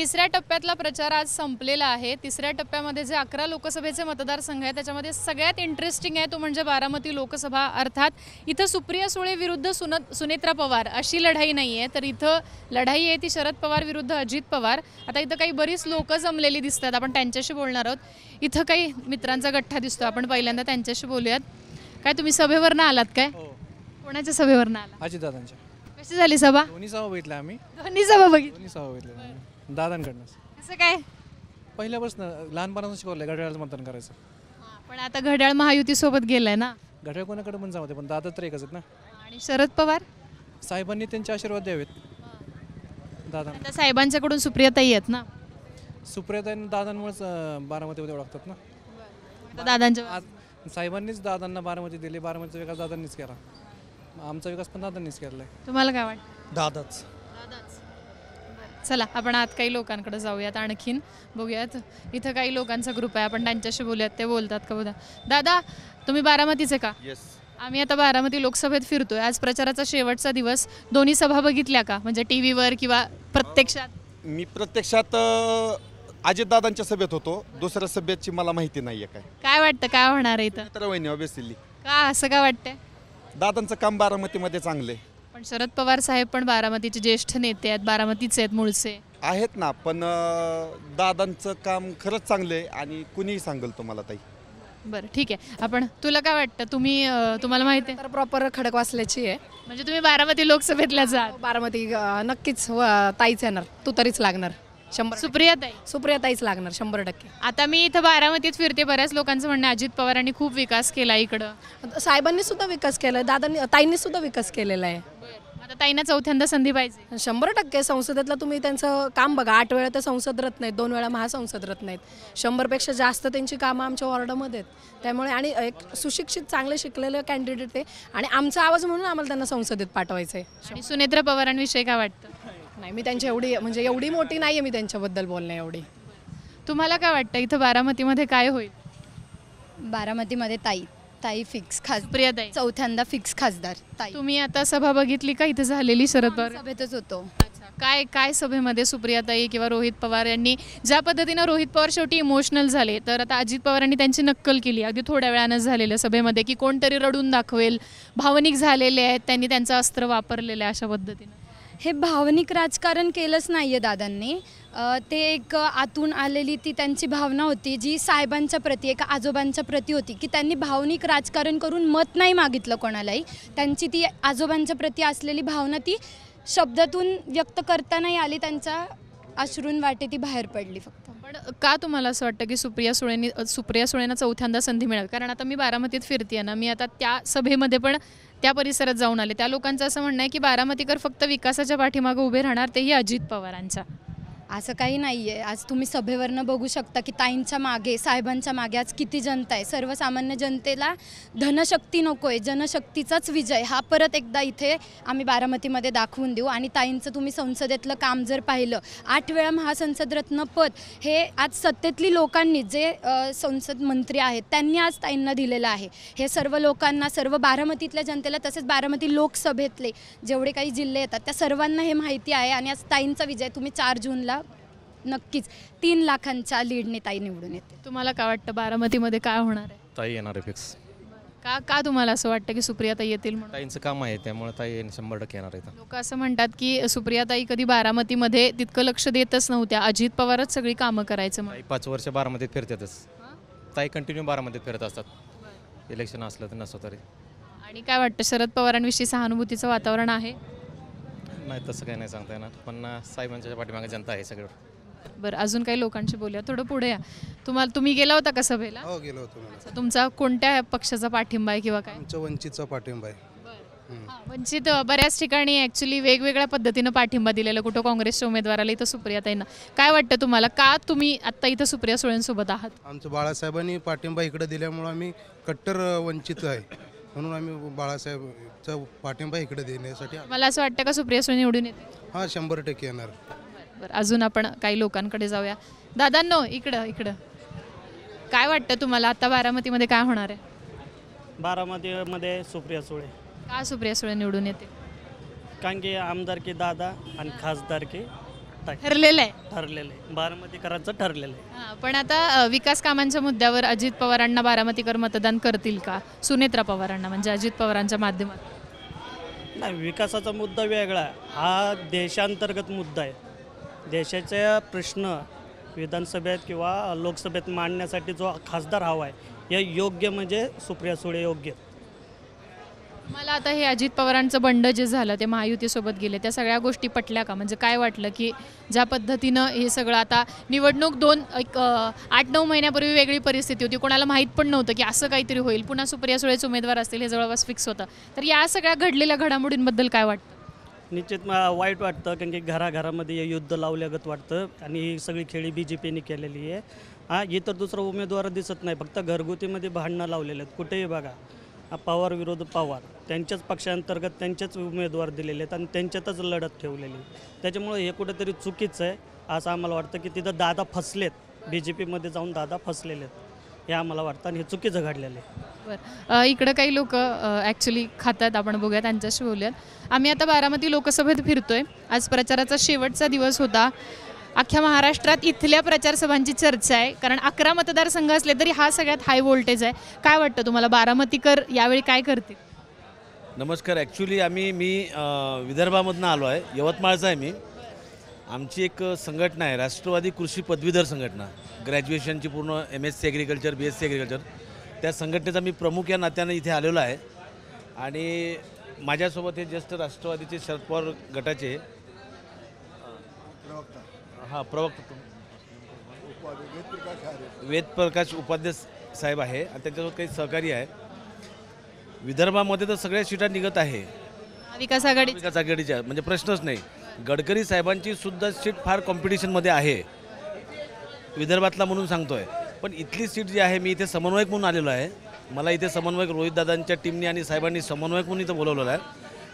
तिसऱ्या टप्प्यातला प्रचार आज संपलेला आहे। तिसऱ्या टप्प्यामध्ये जे 11 लोकसभेचे मतदारसंघ आहेत त्याच्यामध्ये सगळ्यात इंटरेस्टिंग आहे तो म्हणजे बारामती लोकसभा। अर्थात इथं सुप्रिया सुळे विरुद्ध सुनेत्रा पवार अशी लढाई नाही आहे, तर इथं लढाई आहे ती शरद पवार विरुद्ध अजित पवार। आता इथं काही बरीच लोक जमलेली दिसतात, आपण त्यांच्याशी बोलणार आहोत। इथं काही मित्रांचा गठ्ठा दिसतो, आपण पहिल्यांदा त्यांच्याशी बोलूयात। काय तुम्ही सभेवरनं आलात काय? कोणाच्या सभेवरनं आला? अजितदादांच्या। कशी झाली सभा? दोन्ही सभा बघितल्या आम्ही। दोन्ही सभा बघितली? दोन्ही सभा बघितल्या दादांकडनं। कसं काय? पहिल्यापासून लहानपणापासून शिकवलंय घड्याळाचं मतदान करायचं। पण आता घड्याळ महायुती सोबत गेलाय ना। घड्याळ कोणाकडे पण जाऊ दे, पण दादा तर एकच आहेत ना। आणि शरद पवार साहेबांनी त्यांचे आशीर्वाद द्यावेत दादा। आता साहेबांच्याकडून सुप्रियाताई आहेत ना। सुप्रियाताईंना दादांमुळेच बारामतीमध्ये ओळखतात ना। आता दादांच्या आज साहेबांनीच दादांना बारामती दिली, बारामतीचा विकास दादांनीच केला, आमचा विकास पण दादांनीच केलाय। तुम्हाला काय वाटतं? दादाच। चला आपण आत काही लोकांकडे जाऊयात, आणखीन बघूयात। इथं काही लोकांचा ग्रुप आहे, आपण त्यांच्याशी बोलूयात, ते बोलतात का बघा। दादा तुम्ही बारामतीचे का? येस। आम्ही आता बारामती लोकसभेत फिरतोय, आज प्रचाराचा शेवटचा दिवस। दोन्ही सभा बघितल्या का, म्हणजे टी व्हीवर किंवा प्रत्यक्षात? मी प्रत्यक्षात अजितदादांच्या सभेत होतो, दुसऱ्या सभेची मला माहिती नाही आहे काय वाटतं काय होणार आहे इथं? तर वहिनी ऑब्विसली का असं काय वाटतंय? दादांचं काम बारामतीमध्ये चांगलं आहे। पण शरद पवार साहेब पण बारामतीचे ज्येष्ठ नेते आहेत, बारामतीचे आहेत मूळचे आहेत ना, पण दादांचं काम खरंच चांगलं आहे आणि कुणीही सांगेल तुम्हाला ताई। बरं ठीक आहे, आपण तुला काय वाटतं? तुम्हाला माहिती आहे? तर प्रॉपर खडकवासल्याची आहे, म्हणजे तुम्ही बारामती लोकसभेतल्याच आहात? बारामती नक्कीच ताईच येणार, तू तरीच लागणार 100%। सुप्रियाताई? सुप्रिया ताईच लागणार 100%। आता मी इथं बारामतीत फिरते, बऱ्याच लोकांचं म्हणणं आहे अजित पवारांनी खूप विकास केला इकडं। साहेबांनी सुद्धा विकास केलाय, दादांनी ताईंनी सुद्धा विकास केलेला आहे। आता ताईंना चौथ्यांदा संधी पाहिजे। 100% संसदेतलं तुम्ही त्यांचं काम बघा, 8 वेळा ते संसद रत्न आहेत, 2 वेळा महासंसद रत्न आहेत, 100पेक्षा जास्त त्यांची कामं आमच्या वॉर्डामध्ये आहेत। त्यामुळे आणि एक सुशिक्षित चांगले शिकलेले कॅन्डिडेट ते, आणि आमचा आवाज म्हणून आम्हाला त्यांना संसदेत पाठवायचं आहे। आणि सुनेत्रा पवारांविषयी काय वाटतं? नाही, मी त्यांच्या एवढी मोठी नाही आहे मी त्यांच्याबद्दल बोलणे एवढी। तुम्हाला काय वाटतं इथं बारामतीमध्ये काय होईल? बारामतीमध्ये ताई फिक्स सुप्रियाताई चौथ्यांदा फिक्स खासदार ताई। तुम्ही आता सभा बघितली का इथं झालेली शरद पवार सभेतच होतो। काय काय सभेमध्ये सुप्रियाताई किंवा रोहित पवार यांनी ज्या पद्धतीनं रोहित पवार शेवटी इमोशनल झाले, तर आता अजित पवारांनी त्यांची नक्कल केली अगदी थोड्या वेळानं झालेल्या सभेमध्ये, की कोणतरी रडून दाखवेल, भावनिक झालेले आहेत, त्यांनी त्यांचं अस्त्र वापरलेलं आहे अशा पद्धतीनं। हे भावनिक राजकारण केलंच नाही आहे दादांनी, ते एक आतून आलेली ती त्यांची भावना होती जी साहेबांच्या प्रती, एका आजोबांच्या प्रती होती, की त्यांनी भावनिक राजकारण करून मत नाही मागितलं कोणालाही, त्यांची ती आजोबांच्या प्रती असलेली भावना ती शब्दातून व्यक्त करता नाही आली, त्यांच्या अश्रून वाटे ती बाहेर पडली फक्त। पण का तुम्हाला असं वाटतं की सुप्रिया सुळेंना चौथ्यांदा संधी मिळेल? कारण आता मी बारामतीत फिरते ना, मी आता त्या सभेमध्ये पण त्या परिसरात जाऊन आले, त्या लोकांचं असं म्हणणं आहे की बारामतीकर फक्त विकासाच्या पाठीमागे उभे राहणार, तेही अजित पवारांच्या। असं काही नाही आहे, आज तुम्ही सभेवरनं बघू शकता की ताईंच्या मागे, साहेबांच्या मागे आज किती जनता आहे। सर्वसामान्य जनतेला धनशक्ती नको आहे, जनशक्तीचाच विजय हा परत एकदा इथे आम्ही बारामतीमध्ये दाखवून देऊ। आणि ताईंचं तुम्ही संसदेतलं काम जर पाहिलं, 8 वेळा महासंसद रत्न पद हे आज सत्तेतली लोकांनी, जे संसद मंत्री आहेत त्यांनी आज ताईंना दिलेलं आहे। हे सर्व लोकांना, सर्व बारामतीतल्या जनतेला, तसेच बारामती लोकसभेतले जेवढे काही जिल्हे येतात त्या सर्वांना हे माहिती आहे। आणि आज ताईंचा विजय तुम्ही 4 जूनला नक्कीच 3 लाखांच्या लीडने ताई निवडून येते। तुम्हाला काय वाटतं बारामतीमध्ये काय होणार आहे? ताई येणार आहे फिक्स। का तुम्हाला असं वाटतं की सुप्रियाताई येतील म्हणून? ताईंचं काम आहे त्यामुळे ताई 100% येणार आहे। लोक असं म्हणतात की सुप्रियाताई कधी बारामतीमध्ये तितकं लक्ष देतच नव्हत्या, अजित पवारच सगळी कामं करायचं ताई 5 वर्ष बारामतीत फिरतातच, ताई कंटिन्यू बारामतीत फिरत असतात, इलेक्शन असलं तर नसतं तरी। आणि काय वाटतं शरद पवारांविषयी सहानुभूतीचं वातावरण आहे? नाही तसं काही नाही सांगता येणार, पण साहेबांच्या पाठीमागे जनता आहे सगळं। बरं, अजून काही लोकांशी बोलूया, थोडं पुढे या। तुम्ही गेला होता का सभेला? हो, गेलो होतो मला। तुमचा कोणत्या पक्षाचा पाठिंबा आहे किंवा काय? आमच्या वंचितचा पाठिंबा आहे। वंचित बऱ्याच ठिकाणी ॲक्च्युली वेगवेगळ्या पद्धतीनं पाठिंबा दिलेला, कुठं काँग्रेसच्या उमेदवाराला, इथं सुप्रियाताईंना। काय वाटतं तुम्हाला, का तुम्ही आत्ता इथं सुप्रिया सुळेंसोबत आहात? आमचं बाळासाहेबांनी पाठिंबा इकडे दिल्यामुळं आम्ही कट्टर वंचित आहे, म्हणून आम्ही बाळासाहेबचा पाठिंबा इकडे देण्यासाठी। मला असं वाटतं का सुप्रिया सुळे निवडून येते? हां, 100% येणार। बरं, अजून आपण काही लोकांकडे जाऊया। दादांनो इकडं काय वाटतं तुम्हाला, आता बारामतीमध्ये काय होणार आहे? बारामतीमध्ये सुप्रिया सुळे। का सुप्रिया सुळे निवडून येते? कारण की आमदारकी दादा आणि खासदारकी पट्टा आहे, ठरलेलं आहे. ठरलेलं आहे, बारामतीकरांचं ठरलेलं आहे. हां, पण आता विकास कामांच्या मुद्द्यावर अजित पवारांना बारामतीकर मतदान करतील का? सुनेत्रा पवारांना म्हणजे अजित पवारांच्या माध्यमातून. नाही, विकासाचा मुद्दा वेगळा आहे. हा देशांतर्गत मुद्दा आहे. देशाचे प्रश्न विधानसभेत किंवा लोकसभेत मांडण्यासाठी जो खासदार हवा आहे हे योग्य म्हणजे सुप्रिया सुळे योग्य. मला आता हे अजित पवारांचं बंड जे झालं ते महायुतीसोबत गेले त्या सगळ्या गोष्टी पटल्या का? म्हणजे काय वाटलं की ज्या पद्धतीनं हे सगळं आता निवडणूक 8-9 महिन्यापूर्वी वेगळी परिस्थिती होती, कोणाला माहीत पण नव्हतं की असं काहीतरी होईल, पुन्हा सुप्रिया सुळेच उमेदवार असतील हे जवळपास फिक्स होतं. तर या सगळ्या घडलेल्या घडामोडींबद्दल काय वाटतं? निश्चित वाईट वाटतं, कारण की घराघरामध्ये हे युद्ध लावल्यागत वाटतं आणि ही सगळी खेळी BJPने केलेली आहे. इतर दुसरा उमेदवार दिसत नाही, फक्त घरगुतीमध्ये भांडणं लावलेले आहेत. कुठेही बघा पवार विरोध पवार, त्यांच्याच पक्षांतर्गत त्यांचेच उमेदवार दिलेले आहेत आणि त्यांच्यातच लढत ठेवलेली. त्याच्यामुळे हे कुठेतरी चुकीचं आहे असं आम्हाला वाटतं की तिथं दादा फसलेत, BJPमध्ये जाऊन दादा फसलेले आहेत हे आम्हाला वाटतं आणि हे चुकीचं घडलेलं आहे. बरं, इकडं काही लोक ॲक्च्युली खातात, आपण बघूया त्यांच्याशी बोलूयात. आम्ही आता बारामती लोकसभेत फिरतोय. आज प्रचाराचा शेवटचा दिवस होता. अख्ख्या महाराष्ट्रात इथल्या प्रचारसभांची चर्चा आहे, कारण 11 मतदारसंघ असले तरी हा सगळ्यात हाय व्होल्टेज आहे. काय वाटतं तुम्हाला, बारामतीकर यावेळी काय करतील? नमस्कार. ॲक्च्युली मी विदर्भामधून आलो आहे, यवतमाळचा आहे मी. आमची एक संघटना आहे राष्ट्रवादी कृषी पदवीधर संघटना, ग्रॅज्युएशनची पूर्ण MSc ॲग्रिकल्चर BSc ॲग्रिकल्चर, त्या संघटनेचा मी प्रमुख या नात्यानं इथे आलेलो आहे. आणि माझ्यासोबत हे ज्येष्ठ राष्ट्रवादीचे शरद पवार गटाचे प्रवक्ता वेदप्रकाश उपाध्याय साहेब आहे आणि त्यांच्यासोबत काही सहकारी आहे. विदर्भामध्ये तर सगळ्या सीटा निघत आहे विकास आघाडीच्या, म्हणजे प्रश्नच नाही. गडकरी साहेबांची सुद्धा सीट फार कॉम्पिटिशनमध्ये आहे विदर्भातला म्हणून सांगतोय. पण इथली सीट जी आहे, मी इथे समन्वयक म्हणून आलेलो आहे. मला इथे समन्वयक रोहितदादांच्या टीमने आणि साहेबांनी समन्वयक म्हणून इथं बोलवलेलं आहे.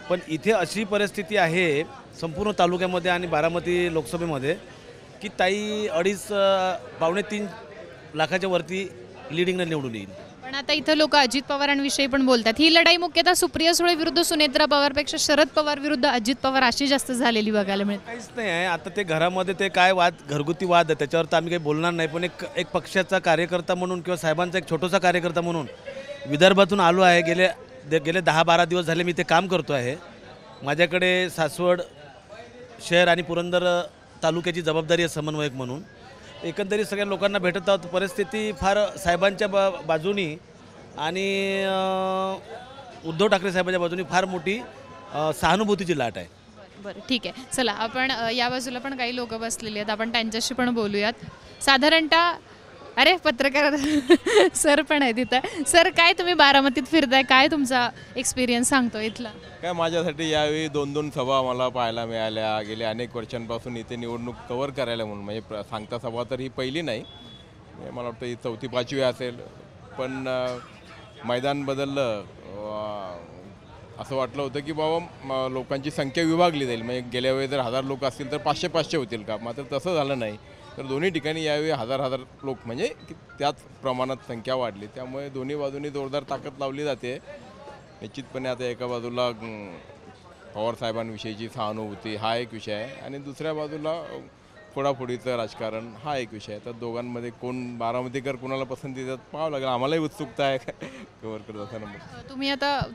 पण इथे अशी परिस्थिती आहे संपूर्ण तालुक्यामध्ये आणि बारामती लोकसभेमध्ये की ताई 2.5-3 लाखाच्या वरती लिडिंगनं निवडून येईल. पण आता इथं लोक अजित पवारांविषयी पण बोलतात. ही लढाई मुख्यतः सुप्रिया सुळे विरुद्ध सुनेत्रा पवारपेक्षा शरद पवार विरुद्ध अजित पवार अशी जास्त झालेली बघायला मिळते. काहीच नाही आहे. आता ते घरामध्ये ते काय घरगुती वाद आहे त्याच्यावर तर आम्ही काही बोलणार नाही. पण एक पक्षाचा कार्यकर्ता म्हणून किंवा साहेबांचा एक छोटासा कार्यकर्ता म्हणून विदर्भातून आलो आहे. गेले 10-12 दिवस झाले मी ते काम करतो आहे. माझ्याकडे सासवड शहर आणि पुरंदर तालुक्याची जबाबदारी आहे समन्वयक म्हणून. एकंदरीत सगळ्या लोकांना भेटत आहोत. परिस्थिती फार साहेबांच्या बाजूनी आणि उद्धव ठाकरे साहेबांच्या बाजूनी फार मोठी सहानुभूतीची लाट आहे. बरं, ठीक आहे. चला, आपण या बाजूला पण काही लोक बसलेली आहेत, आपण त्यांच्याशी पण बोलूयात. साधारणतः अरे पत्रकार सर पण आहे तिथं. सर, काय तुम्ही बारामतीत फिरताय, काय तुमचा एक्सपिरियन्स सांगतो इथला? काय माझ्यासाठी यावेळी 2-2 सभा मला पाहायला मिळाल्या. गेल्या अनेक वर्षांपासून इथे निवडणूक कव्हर करायला म्हणून, म्हणजे सांगता सभा तर ही पहिली नाही, मला वाटतं ही 4थी-5वी असेल. पण मैदान बदललं. असं वाटलं होतं की बाबा लोकांची संख्या विभागली जाईल, म्हणजे गेल्या वेळी जर 1000 लोक असतील तर 500-500 होतील का. मात्र तसं झालं नाही. तर दोन्ही ठिकाणी यावेळी 1000 लोक, म्हणजे त्याच प्रमाणात संख्या वाढली. त्यामुळे दोन्ही बाजूंनी जोरदार ताकद लावली जाते. निश्चितपणे आता एका बाजूला पवारसाहेबांविषयीची सहानुभूती हा एक विषय आहे आणि दुसऱ्या बाजूला फोडाफोडीचं राजकारण हा एक विषय आहे. तर दोघांमध्ये कोण बारामतीकर कोणाला पसंती देतात पाहावं लागेल. आम्हालाही उत्सुकता आहे कव्हर करत असताना.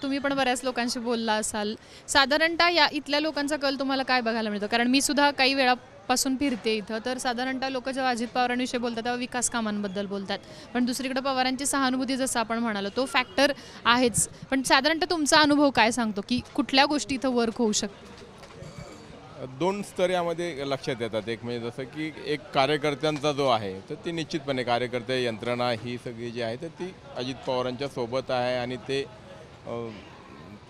तुम्ही पण बऱ्याच लोकांशी बोलला असाल. साधारणतः या इथल्या लोकांचा कल तुम्हाला काय बघायला मिळतो? कारण मी सुद्धा काही वेळापासून फिरते इथं. तर साधारणतः लोक जेव्हा अजित पवारांविषयी बोलतात तेव्हा विकास कामांबद्दल बोलतात. पण दुसरीकडे पवारांची सहानुभूती जसं आपण म्हणालो तो फॅक्टर आहेच. पण साधारणतः तुमचा अनुभव काय सांगतो की कुठल्या गोष्टी इथं वर्क होऊ शकतात? 2 स्तर यामध्ये लक्षात येतात. एक म्हणजे जसं की एक कार्यकर्त्यांचा जो आहे तर ती निश्चितपणे कार्यकर्ते यंत्रणा ही सगळी जी आहे तर ती अजित पवारांच्या सोबत आहे आणि ते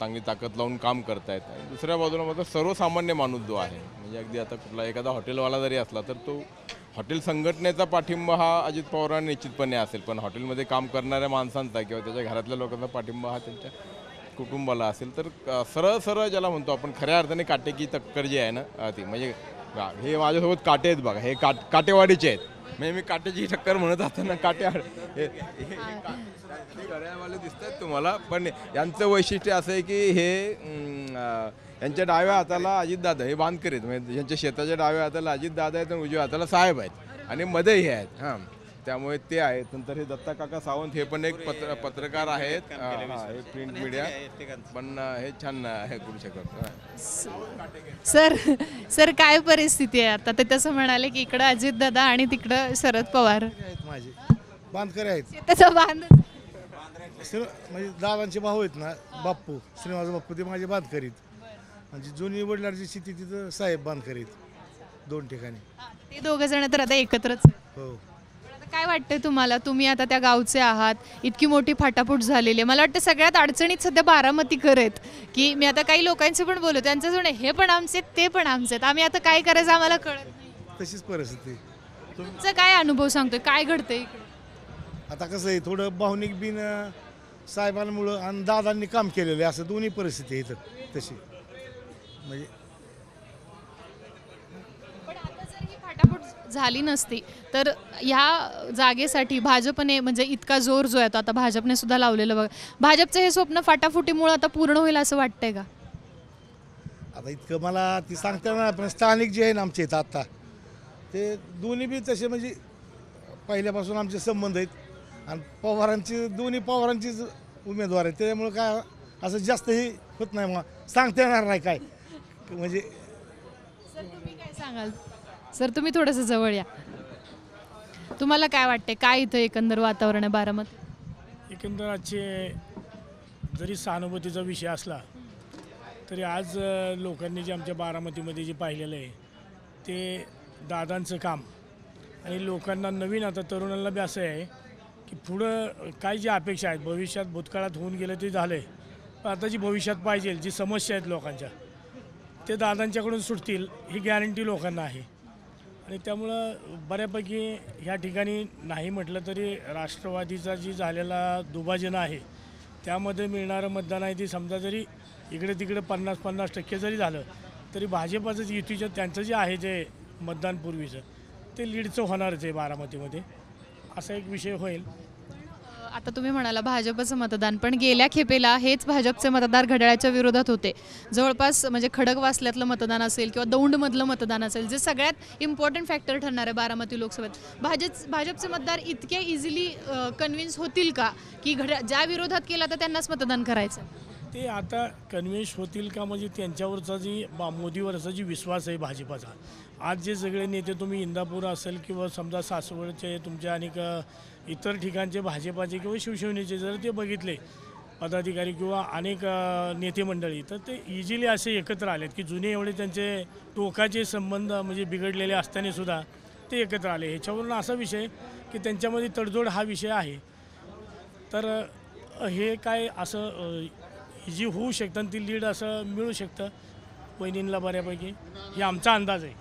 चांगली ताकद लावून काम करत आहेत. आणि दुसऱ्या बाजूला मात्र सर्वसामान्य माणूस जो आहे, म्हणजे अगदी आता कुठला एखादा हॉटेलवाला जरी असला तर तो हॉटेल संघटनेचा पाठिंबा हा अजित पवारांना निश्चितपणे असेल. पण हॉटेलमध्ये काम करणाऱ्या माणसांचा किंवा त्याच्या घरातल्या लोकांचा पाठिंबा हा त्यांच्या कुटुंबाला असेल. तर सरळ ज्याला म्हणतो आपण खऱ्या अर्थाने काटेकी टक्कर जी आहे ना ती, म्हणजे हे माझ्यासोबत काटे आहेत बघा, हे काटेवाडीचे आहेत. म्हणजे मी काटेची टक्कर म्हणत असताना गळ्यावाले दिसत आहेत तुम्हाला. पण यांचं वैशिष्ट्य असं आहे की यांच्या डाव्या हाताला अजितदादा हे बांधकर आहेत, म्हणजे यांच्या शेताच्या डाव्या हाताला अजितदादा आहेत आणि उजव्या हाताला साहेब आहेत आणि मध्ये हे आहेत. हां, त्यामुळे ते आहेत. नंतर हे दत्ता काका सावंत हे पण एक पत्रकार आहेत, प्रिंट मीडिया, पण हे छान हे करू शकत. सर काय परिस्थिती आहे आता? ते तसं म्हणाले की इकडं अजितदादा आणि तिकडं शरद पवार. माझे बांधकरे आहेत, त्याचा बांध म्हणजे दादांचे भाऊ आहेत ना, बाप्पू श्रीनिवास बाप्पू, ते माझे बांधकरीत. म्हणजे जुनी वडिलांची शेती तिथं साहेब बांधकरीत, 2 ठिकाणी. ते दोघं जण तर आता एकत्रच. हो. आता काय वाटतंय तुम्हाला? तुम्ही आता त्या गावचे आहात, इतकी मोठी फाटाफूट झालेली आहे. मला वाटतं सगळ्यात अडचणीत सध्या बारामतीकर आहेत, की मी आता काही लोकांशी पण बोलतो, त्यांचं जुने हे पण आमचे ते पण आमचे, आम्ही आता काय करायचं आम्हाला कळत नाही. तशीच परिस्थिती. तुमचा काय अनुभव सांगतोय, काय घडतंय इकडे? आता कसं आहे, थोडं भावनिक बिन साहेबांमुळं आणि दादांनी काम केलेलं आहे, असं दोन्ही परिस्थिती आहे इथं तशी. म्हणजे पण आता जर ही फाटाफूट झाली नसती तर ह्या जागेसाठी भाजपने म्हणजे इतका जोर जो आहे तो आता भाजपने सुद्धा लावलेलं बघा, भाजपचं हे स्वप्न फाटाफुटीमुळे आता पूर्ण होईल असं वाटतंय का? आता इतकं मला ती सांगता ना, पण स्थानिक जे आहे ना आमचे इथं आता, ते दोन्ही बी तसे म्हणजे पहिल्यापासून आमचे संबंध आहेत आणि पवारांची, दोन्ही पवारांचीच उमेदवार आहेत, त्याच्यामुळं काय असं जास्तही होत नाही, मग सांगता येणार नाही काय म्हणजे. सर तुम्ही काय सांगाल? सर तुम्ही थोडंसं जवळ या. तुम्हाला काय वाटते, काय इथं एकंदर वातावरण आहे बारामती? एकंदर आजचे जरी सहानुभूतीचा विषय असला तरी आज लोकांनी जे आमच्या बारामतीमध्ये जे पाहिलेलं आहे ते दादांचं काम, आणि लोकांना नवीन आता तरुणांना बी असं आहे की पुढं काय जी अपेक्षा आहेत, भविष्यात भूतकाळात होऊन गेलं ते झालं आहे, पण आता जी भविष्यात पाहिजे जी समस्या आहेत लोकांच्या ते दादांच्याकडून सुटतील ही गॅरंटी लोकांना आहे. आणि त्यामुळं बऱ्यापैकी ह्या ठिकाणी नाही म्हटलं तरी राष्ट्रवादीचा जी झालेला दुभाजन आहे त्यामध्ये मिळणारं मतदान आहे, ती समजा जरी इकडे तिकडे 50-50% जरी झालं तरी भाजपाचं जे युतीचं त्यांचं जे आहे जे मतदान पूर्वीचं ते लीडचं होणारच आहे बारामतीमध्ये, असा एक विषय होईल. आता तुम्ही म्हणाला भाजपचं मतदान, पण गेल्या खेपेला हेच भाजपचे मतदार घड्याळाच्या विरोधात होते. जवळपास म्हणजे खडकवासल्यातलं मतदान असेल किंवा दौंडमधलं मतदान असेल, जे सगळ्यात इम्पॉर्टंट फॅक्टर ठरणार आहे बारामती लोकसभेत, भाजपचे मतदार इतके इझिली कन्व्हिन्स होतील का की ज्या विरोधात केला तर त्यांनाच मतदान करायचं? ते आता कन्व्हिन्स होतील का म्हणजे त्यांच्यावरचा जी मोदीवरचा जी विश्वास आहे भाजपाचा, आज जे सगळे नेते तुम्ही इंदापूर असेल किंवा समजा सासवडचे तुमच्या अनेक इतर ठिकाणचे भाजपाचे किंवा शिवसेनेचे जर ते बघितले पदाधिकारी किंवा अनेक नेते मंडळी, तर ते इझिली असे एकत्र आलेत की जुने एवढे त्यांचे टोकाचे संबंध म्हणजे बिघडलेले असतानासुद्धा ते एकत्र आले. ह्याच्यावरून असा विषय की त्यांच्यामध्ये तडजोड हा विषय आहे. तर हे काय असं इझी होऊ शकतं आणि ती लीड असं मिळू शकतं वहिनींना बऱ्यापैकी, हे आमचा अंदाज आहे.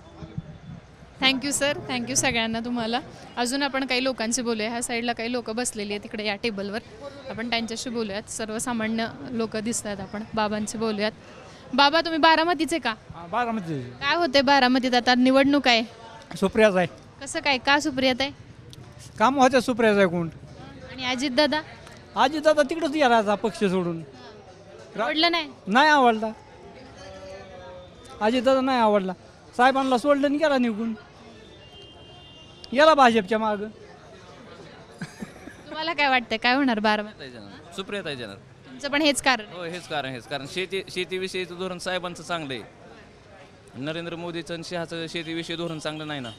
थँक्यू सर, थँक्यू सगळ्यांना तुम्हाला. अजून आपण काही लोकांशी बोलूया. ह्या साईडला काही लोक बसलेली आहेत तिकडे या टेबलवर, आपण त्यांच्याशी बोलूयात. सर्वसामान्य लोक दिसत आहेत, आपण बाबांशी बोलूयात. बाबा तुम्ही बारामतीचे का? बारामती. काय होते बारामतीत आता? निवडणूक आहे, सुप्रियाच आहे. कसं काय, का सुप्रियात आहे? काम होत्या सुप्रियाच आहे कोण. आणि अजितदादा? अजितदादा तिकडंच गेला पक्ष सोडून. आवडलं नाही? नाही आवडला अजितदादा, नाही आवडला. साहेबांना सोडलं आणि गेला निघून, गेला भाजपच्या मागं. तुम्हाला काय वाटतंय, काय होणार बारामती? सुप्रियात आहे जाणार. तुमचं पण हेच कारण? हो, हेच कारण शेतीविषयीचं धोरण साहेबांचं चांगलं आहे. नरेंद्र मोदीचं आणि शहाचं शेतीविषयी धोरण चांगलं नाही ना.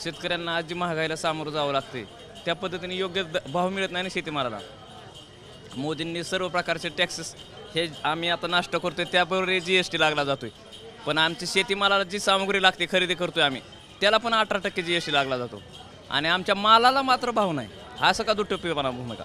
शेतकऱ्यांना आज जी महागाईला सामोरं जावं लागते त्या पद्धतीने योग्य भाव मिळत नाही ना शेतीमालाला. मोदींनी सर्व प्रकारचे टॅक्सेस हे आम्ही आता नाश्ता करतोय त्याबरोबर GST लागला जातोय, पण आमची शेतीमालाला जी सामग्री लागते खरेदी करतोय आम्ही त्याला पण 18% GST लागला जातो आणि आमच्या मालाला मात्र भाव नाही. हा असं का दुटप्पीपणा भूमिका?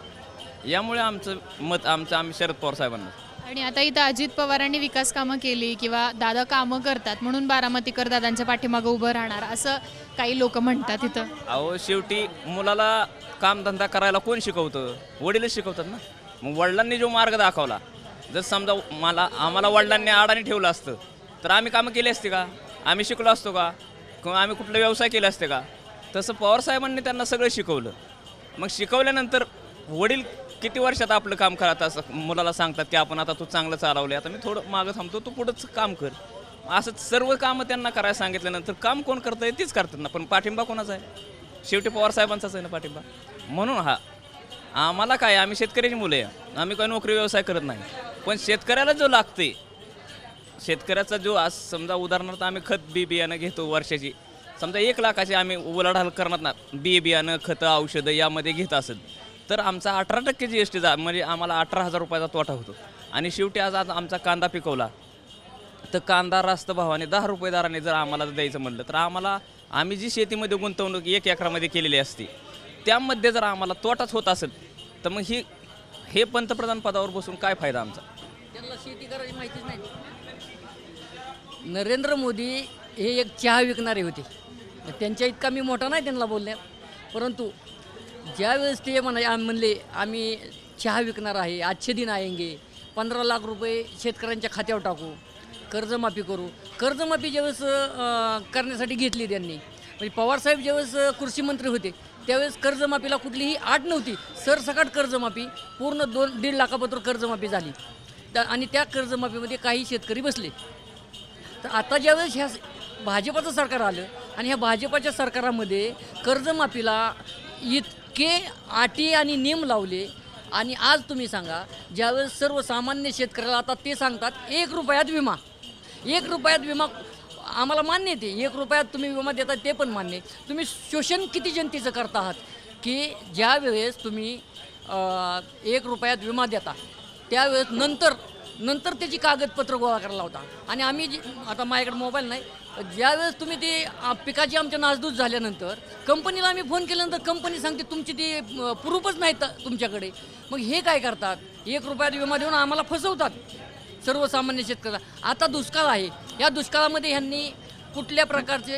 यामुळे आमचं मत आम्ही शरद पवार साहेबांना. आणि आता इथं अजित पवारांनी विकास कामं केली किंवा दादा कामं करतात म्हणून बारामतीकर दादांच्या पाठीमागं उभं राहणार असं काही लोक म्हणतात इथं. अहो शेवटी मुलाला कामधंदा करायला कोण शिकवतं? वडीलच शिकवतात ना. मग वडिलांनी जो मार्ग दाखवला, जर समजा आम्हाला वडिलांनी अडाणी ठेवलं असतं तर आम्ही कामं केली असते का? आम्ही शिकलो असतो का? किंवा आम्ही कुठले व्यवसाय केले असते का? तसं पवारसाहेबांनी त्यांना सगळं शिकवलं. मग शिकवल्यानंतर वडील किती वर्षात आपलं काम करत असं मुलाला सांगतात की आपण आता तू चांगलं चालवलं, आता मी थोडं मागं थांबतो, तू पुढंच काम कर. असं सर्व कामं त्यांना करायला सांगितल्यानंतर काम कोण करतं आहे तीच करतात ना, पण पाठिंबा कोणाचा आहे? शेवटी पवार साहेबांचाच आहे ना पाठिंबा. म्हणून आम्हाला काय, आम्ही शेतकऱ्याची मुलं आहे, आम्ही काही नोकरी व्यवसाय करत नाही, पण शेतकऱ्याला जो लागते, शेतकऱ्याचा जो आज समजा उदाहरणार्थ आम्ही खत बियाणं घेतो वर्षाची, समजा 1 लाखाची आम्ही उलाढाल करणार ना, बियाणं खतं औषधं यामध्ये घेत असेल तर आमचा 18% GST म्हणजे आम्हाला 18,000 रुपयाचा तोटा होतो. आणि शेवटी आज आमचा कांदा पिकवला तर कांदा रास्त भावाने 10 रुपये दराने जर आम्हाला द्यायचं म्हणलं तर आम्ही जी शेतीमध्ये गुंतवणूक 1 एकरामध्ये केलेली असते त्यामध्ये जर आम्हाला तोटाच होत असेल तर मग हे पंतप्रधान पदावर बसून काय फायदा आमचा? त्यांना शेती करायची माहितीच नाही. नरेंद्र मोदी हे एक चहा विकणारे होते, त्यांच्या इतका मी मोठा नाही त्यांना बोलण्यात, परंतु ज्यावेळेस ते म्हणले आम्ही चहा विकणार आहे, आजचे दिन आएंगे, 15 लाख रुपये शेतकऱ्यांच्या खात्यावर टाकू, कर्जमाफी करू. कर्जमाफी ज्यावेळेस करण्यासाठी घेतली त्यांनी, म्हणजे पवारसाहेब ज्यावेळेस कृषी मंत्री होते त्यावेळेस कर्जमाफीला कुठलीही अट नव्हती, सरसकट कर्जमाफी, पूर्ण 2-1.5 लाखापत्र कर्जमाफी झाली. आणि त्या कर्जमाफीमध्ये काही शेतकरी बसले. तर आता ज्यावेळेस ह्या भाजपाचं सरकार आलं आणि ह्या भाजपाच्या सरकारामध्ये कर्जमाफीला इतके अटी आणि नियम लावले. आणि आज तुम्ही सांगा, ज्यावेळेस सर्वसामान्य शेतकऱ्याला आता ते सांगतात 1 रुपयात विमा, 1 रुपयात विमा आम्हाला मान्य आहे, ते 1 रुपयात तुम्ही विमा देता ते पण मान्य आहे. तुम्ही शोषण किती जनतेचं करता आहात की ज्यावेळेस तुम्ही 1 रुपयात विमा देता त्यावेळेस नंतर त्याची कागदपत्र गोळा करायला लावता. आणि आम्ही आता माझ्याकडे मोबाईल नाही, ज्यावेळेस तुम्ही ते पिकाची आमच्या नासधूस झाल्यानंतर कंपनीला आम्ही फोन केल्यानंतर कंपनी सांगते तुमची ती प्रूफच नाहीत तुमच्याकडे. मग हे काय करतात, 1 रुपयात विमा देऊन आम्हाला फसवतात सर्वसामान्य शेतकऱ्याला. आता दुष्काळ आहे, या दुष्काळामध्ये ह्यांनी कुठल्या प्रकारचे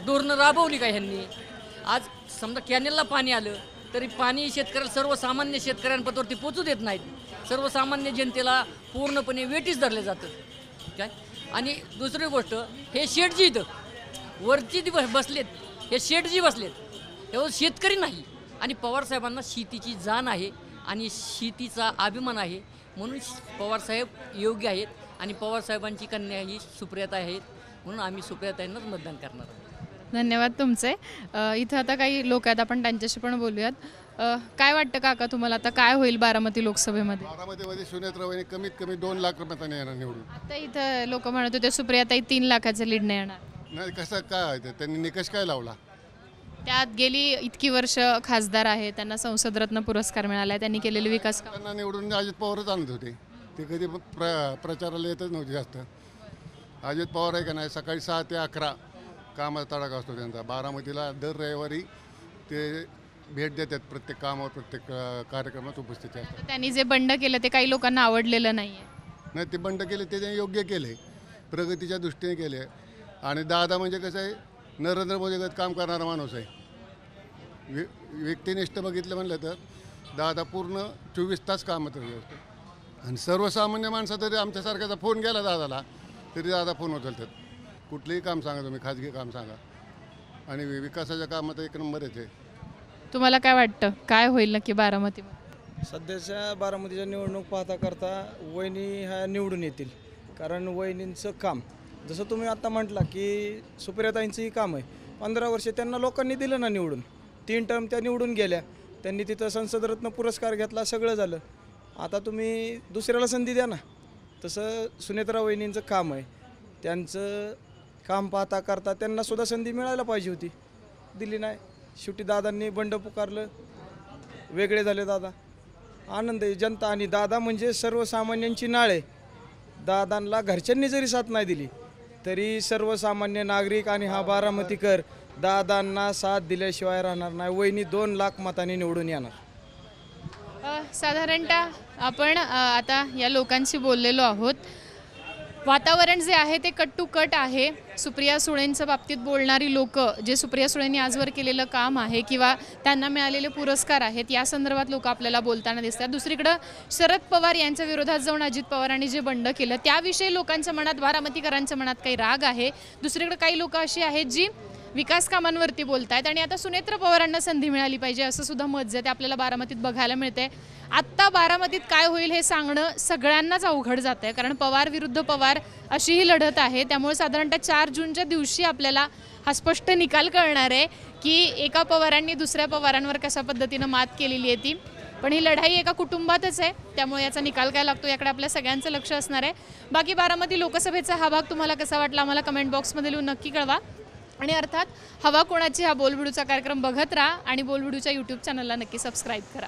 धोरणं राबवली का ह्यांनी? आज समजा कॅनेलला पाणी आलं तरी पाणी शेतकऱ्याला, सर्वसामान्य शेतकऱ्यांपर्यंत पोचू देत नाहीत. सर्वसामान्य जनतेला पूर्णपणे वेटीस धरले जातं काय. आणि दुसरी गोष्ट, हे शेठजी इथं वरची जी बसलेत, हे शेठजी बसलेत, तेव्हा शेतकरी नाही. आणि पवारसाहेबांना शेतीची जाण आहे आणि शेतीचा अभिमान आहे, म्हणून पवारसाहेब योग्य आहेत. आणि पवारसाहेबांची कन्या ही सुप्रियाता आहेत, म्हणून आम्ही सुप्रियाताईंनाच मतदान करणार आहोत. धन्यवाद तुमचे. इथं आता काही लोक आहेत, आपण त्यांच्याशी पण बोलूयात. काय वाटतं काका तुम्हाला, आता काय होईल बारामती लोकसभेमध्ये? बारामतीमध्ये सुनेत्राबाईंनी कमीत कमी 2 लाख मतांनी येणार निवडून. आता इथं लोक म्हणत होते सुप्रियाताई 3 लाखाचं लीडने येणार. नाही, कसं काय त्यांनी निकष काय लावला? त्यात गेली इतकी वर्ष खासदार आहे, त्यांना संसदरत्न पुरस्कार मिळाला, त्यांनी केलेले विकास काम. त्यांना निवडून अजित पवारच आणत होते, ते कधी प्रचाराला येतच नव्हते जास्त. अजित पवार आहे का नाही, सकाळी 6 ते 11 कामाचा तडाखा असतो त्यांचा. बारामतीला दर रविवारी ते भेट देतात, प्रत्येक कामावर प्रत्येक कार्यक्रमात उपस्थित असतात. त्यांनी जे बंड केलं ते काही लोकांना आवडलेलं नाही आहे. नाही, ते बंड केले ते त्यांनी योग्य केले, प्रगतीच्या दृष्टीने केले. आणि दादा म्हणजे कसं आहे, नरेंद्र मोदीगत काम करणारा माणूस आहे. व्यक्तिनिष्ठ बघितलं म्हणलं तर दादा पूर्ण 24 तास कामात असतो. आणि सर्वसामान्य माणसा तरी आमच्यासारख्याचा फोन गेला दादाला तरी दादा फोन उचलतात. कुठलंही काम सांगा तुम्ही, खाजगी काम सांगा, आणि विकासाच्या कामात 1 नंबर येते. तुम्हाला काय वाटतं, काय होईल नक्की बारामतीमध्ये? सध्याच्या बारामतीच्या निवडणूक पाहता करता वहिनी ह्या निवडून येतील, कारण वहिनींचं काम जसं तुम्ही आता म्हटला की सुप्रियाताईंचंही काम आहे. 15 वर्ष त्यांना लोकांनी दिलं ना निवडून, 3 टर्म त्या निवडून गेल्या, त्यांनी तिथं संसदरत्न पुरस्कार घेतला, सगळं झालं. आता तुम्ही दुसऱ्याला संधी द्या ना. तसं सुनेत्रा वहिनींचं काम आहे, त्यांचं काम पाहता करता त्यांनासुद्धा संधी मिळायला पाहिजे होती, दिली नाही. शेवटी दादांनी बंड पुकारलं, वेगळे झाले दादा. आनंद आहे जनता. आणि दादा म्हणजे सर्वसामान्यांची नाळ आहे. दादांना घरच्यांनी जरी साथ नाही दिली तरी सर्वसामान्य नागरिक आणि हा बारामतीकर दादांना साथ दिल्याशिवाय राहणार नाही. वहिनी 2 लाख मतांनी निवडून येणार. साधारणतः आपण आता या लोकांशी बोललेलो आहोत. वातावरण जे आहे ते कट टू कट आहे. सुप्रिया सुळेंच्या बाबतीत बोलणारी लोक, जे सुप्रिया सुळेंनी आजवर केलेलं काम आहे किंवा त्यांना मिळालेले पुरस्कार आहेत, या संदर्भात लोक आपल्याला बोलताना दिसतात. दुसरीकडं शरद पवार यांच्या विरोधात जाऊन अजित पवारांनी जे बंड केलं त्याविषयी लोकांच्या मनात, बारामतीकरांच्या मनात काही राग आहे. दुसरीकडे काही लोक अशी आहेत जी विकास कामांवरती बोलतायत आणि आता सुनेत्रा पवारांना संधी मिळाली पाहिजे असं सुद्धा मत जे ते आपल्याला बारामतीत बघायला मिळते. आत्ता बारामतीत काय होईल हे सांगणं सगळ्यांनाच अवघड जातं आहे, कारण पवार विरुद्ध पवार अशी ही लढत आहे. त्यामुळे साधारणतः 4 जूनच्या दिवशी आपल्याला हा स्पष्ट निकाल कळणार आहे की एका पवारांनी दुसऱ्या पवारांवर कशा पद्धतीनं मात केलेली आहे ती. पण ही लढाई एका कुटुंबातच आहे, त्यामुळे याचा निकाल काय लागतो याकडे आपल्या सगळ्यांचं लक्ष असणार आहे. बाकी बारामती लोकसभेचा हा भाग तुम्हाला कसा वाटला आम्हाला कमेंट बॉक्समध्ये लिहून नक्की कळवा. आणि अर्थात हवा कोणाची हा बोलबिडूचा कार्यक्रम बघत राहा आणि बोलबिडूच्या यूट्यूब चॅनलला नक्की सबस्क्राईब करा.